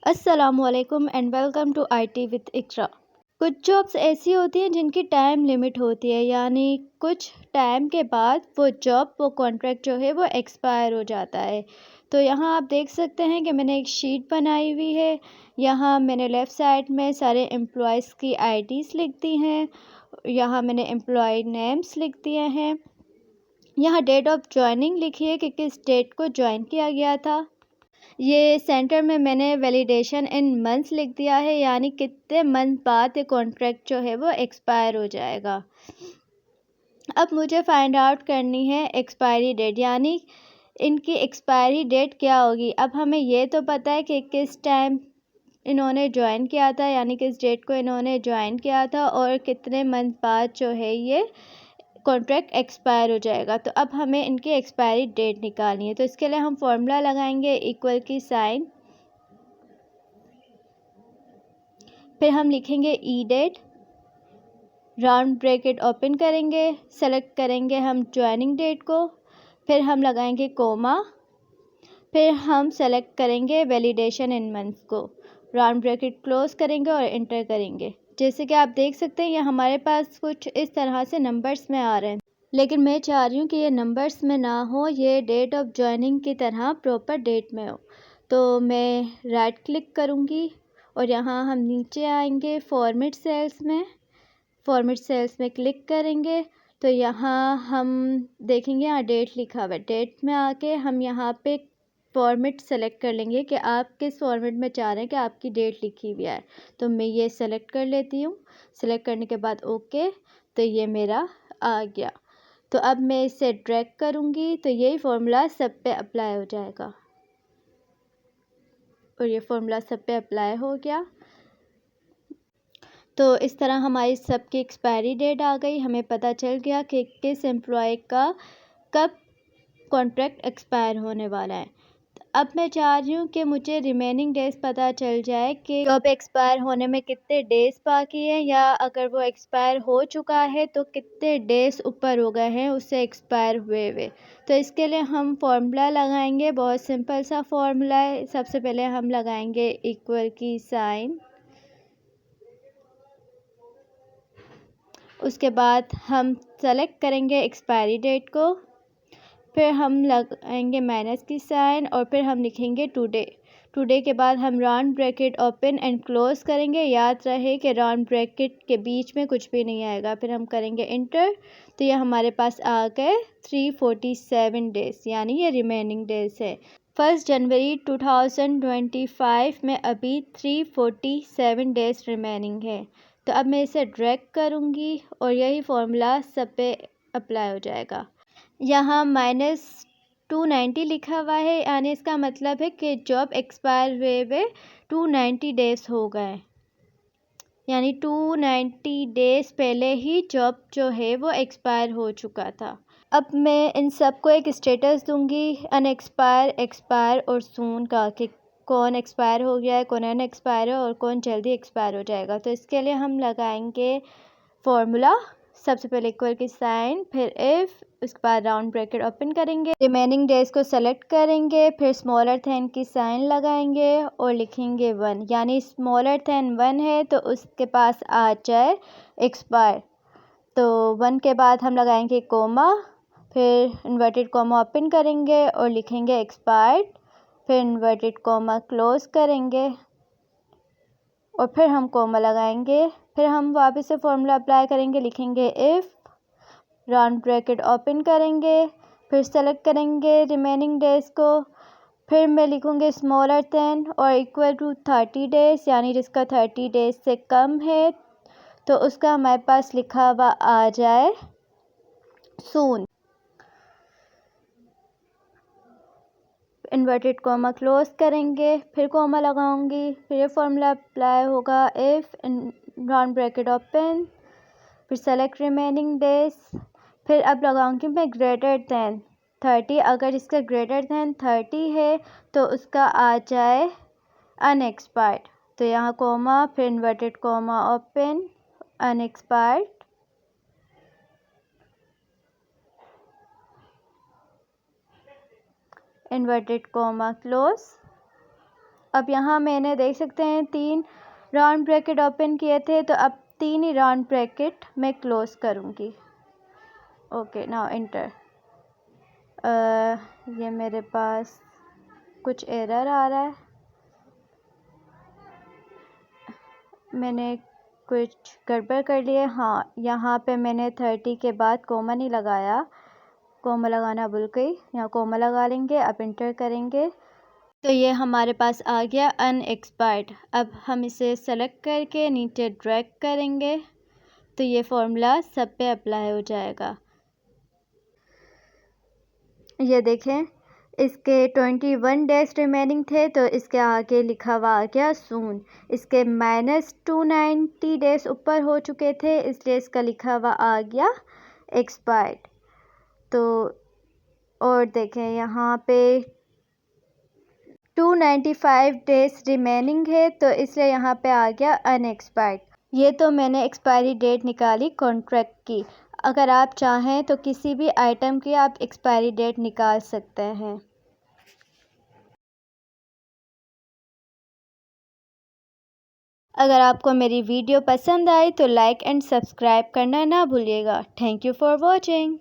अस्सलामुअलैकुम and welcome to IT with Iqra. कुछ jobs ऐसी होती हैं जिनकी टाइम लिमिट होती है, यानी कुछ टाइम के बाद वो कॉन्ट्रैक्ट जो है वो एक्सपायर हो जाता है। तो यहाँ आप देख सकते हैं कि मैंने एक शीट बनाई हुई है। यहाँ मैंने लेफ़्ट साइड में सारे एम्प्लॉयज़ की आईडीज़ लिख दी हैं। यहाँ मैंने एम्प्लॉय नेम्स लिख दिए हैं। यहाँ डेट ऑफ ज्वाइनिंग लिखी है कि किस डेट को ज्वाइन किया गया था। ये सेंटर में मैंने वैलिडेशन इन मंथ्स लिख दिया है, यानी कितने मंथ बाद ये कॉन्ट्रैक्ट जो है वो एक्सपायर हो जाएगा। अब मुझे फाइंड आउट करनी है एक्सपायरी डेट, यानी इनकी एक्सपायरी डेट क्या होगी। अब हमें ये तो पता है कि किस टाइम इन्होंने ज्वाइन किया था, यानी किस डेट को इन्होंने ज्वाइन किया था और कितने मंथ बाद जो है ये कॉन्ट्रैक्ट एक्सपायर हो जाएगा। तो अब हमें इनकी एक्सपायरी डेट निकालनी है। तो इसके लिए हम फॉर्मूला लगाएंगे इक्वल की साइन, फिर हम लिखेंगे ई डेट, राउंड ब्रैकेट ओपन करेंगे, सेलेक्ट करेंगे हम ज्वाइनिंग डेट को, फिर हम लगाएंगे कोमा, फिर हम सेलेक्ट करेंगे वैलिडेशन इन मंथ्स को, राउंड ब्रैकेट क्लोज करेंगे और एंटर करेंगे। जैसे कि आप देख सकते हैं ये हमारे पास कुछ इस तरह से नंबर्स में आ रहे हैं, लेकिन मैं चाह रही हूँ कि ये नंबर्स में ना हो, ये डेट ऑफ ज्वाइनिंग की तरह प्रॉपर डेट में हो। तो मैं राइट क्लिक करूँगी और यहाँ हम नीचे आएंगे फॉर्मेट सेल्स में क्लिक करेंगे। तो यहाँ हम देखेंगे यहाँ डेट लिखा हुआ है। डेट में आके हम यहाँ पे फॉर्मेट सेलेक्ट कर लेंगे कि आप किस फॉर्मेट में चाह रहे हैं कि आपकी डेट लिखी हुई है। तो मैं ये सेलेक्ट कर लेती हूँ। सेलेक्ट करने के बाद ओके, तो ये मेरा आ गया। तो अब मैं इसे ड्रैग करूँगी तो यही फॉर्मूला सब पे अप्लाई हो जाएगा और ये फॉर्मूला सब पे अप्लाई हो गया। तो इस तरह हमारी सबकी एक्सपायरी डेट आ गई। हमें पता चल गया कि किस एम्प्लॉय का कब कॉन्ट्रैक्ट एक्सपायर होने वाला है। अब मैं चाह रही हूँ कि मुझे रिमेनिंग डेज पता चल जाए कि जॉब एक्सपायर होने में कितने डेज़ बाकी हैं, या अगर वो एक्सपायर हो चुका है तो कितने डेज़ ऊपर हो गए हैं उससे एक्सपायर हुए। तो इसके लिए हम फॉर्मूला लगाएंगे। बहुत सिंपल सा फॉर्मूला है। सबसे पहले हम लगाएंगे इक्वल की साइन, उसके बाद हम सेलेक्ट करेंगे एक्सपायरी डेट को, फिर हम लगाएंगे माइनस की साइन और फिर हम लिखेंगे टुडे के बाद हम round bracket open and close करेंगे। याद रहे कि राउंड ब्रैकेट के बीच में कुछ भी नहीं आएगा। फिर हम करेंगे इंटर। तो ये हमारे पास आ गए 347 डेज़, यानी ये रिमेनिंग डेज़ है। 1 जनवरी 2025 में अभी 347 डेज़ रिमेनिंग है। तो अब मैं इसे ड्रैग करूँगी और यही फॉर्मूला सब पे अप्लाई हो जाएगा। यहाँ -290 लिखा हुआ है, यानी इसका मतलब है कि जॉब एक्सपायर हुए 290 डेज़ हो गए, यानी 290 डेज़ पहले ही जॉब जो है वो एक्सपायर हो चुका था। अब मैं इन सब को एक स्टेटस दूंगी अनएक्सपायर, एक्सपायर और सून का, कि कौन एक्सपायर हो गया है, कौन अनएक्सपायर है और कौन जल्दी एक्सपायर हो जाएगा। तो इसके लिए हम लगाएंगे फॉर्मूला। सबसे पहले इक्वल की साइन, फिर इफ़, उसके बाद राउंड ब्रैकेट ओपन करेंगे, रिमेनिंग डेज़ को सेलेक्ट करेंगे, फिर स्मॉलर देन की साइन लगाएंगे और लिखेंगे 1, यानी स्मॉलर देन 1 है तो उसके पास आ जाए एक्सपायर। तो 1 के बाद हम लगाएंगे कोमा, फिर इन्वर्टेड कोमा ओपन करेंगे और लिखेंगे एक्सपायर्ड, फिर इन्वर्टेड कोमा क्लोज करेंगे और फिर हम कोमा लगाएंगे। फिर हम वापस से फॉर्मूला अप्लाई करेंगे, लिखेंगे इफ़, राउंड ब्रैकेट ओपन करेंगे, फिर सेलेक्ट करेंगे रिमेनिंग डेज़ को, फिर मैं लिखूँगी स्मॉलर देन और इक्वल टू 30 डेज़, यानी जिसका 30 डेज़ से कम है तो उसका हमारे पास लिखा हुआ आ जाए सून। इन्वर्टेड कोमा क्लोज करेंगे, फिर कोमा लगाऊंगी, फिर ये फॉर्मूला अप्लाई होगा इफ़, राउंड ब्रैकेट ओपन, फिर सेलेक्ट रिमेनिंग डेज, फिर अब लगाऊंगी मैं ग्रेटर दैन 30। अगर इसका ग्रेटर दैन 30 है तो उसका आ जाए अनएक्सपायर्ड। तो यहाँ कोमा, फिर inverted coma open, unexpired, inverted coma close, अब यहाँ मैंने देख सकते हैं 3 राउंड ब्रैकेट ओपन किए थे, तो अब 3 ही राउंड ब्रैकेट मैं क्लोज़ करूँगी। Okay, now enter. ये मेरे पास कुछ एरर आ रहा है, मैंने कुछ गड़बड़ कर लिए। हाँ, यहाँ पे मैंने 30 के बाद कोमा नहीं लगाया, कोमा लगाना भूल गई, यहाँ कोमा लगा लेंगे। अब इंटर करेंगे तो ये हमारे पास आ गया अनएक्सपायर्ड। अब हम इसे सेलेक्ट करके नीचे ड्रैग करेंगे तो ये फॉर्मूला सब पे अप्लाई हो जाएगा। ये देखें, इसके 21 डेज रिमेनिंग थे, तो इसके आगे लिखा हुआ आ गया सून। इसके -290 डेज ऊपर हो चुके थे, इसलिए इसका लिखा हुआ आ गया एक्सपायर्ड। तो और देखें यहाँ पे 295 डेज रिमेनिंग है, तो इसलिए यहाँ पे आ गया अनएक्सपायर्ड। ये तो मैंने एक्सपायरी डेट निकाली कॉन्ट्रैक्ट की। अगर आप चाहें तो किसी भी आइटम की आप एक्सपायरी डेट निकाल सकते हैं। अगर आपको मेरी वीडियो पसंद आई तो लाइक एंड सब्सक्राइब करना ना भूलिएगा। Thank you for watching.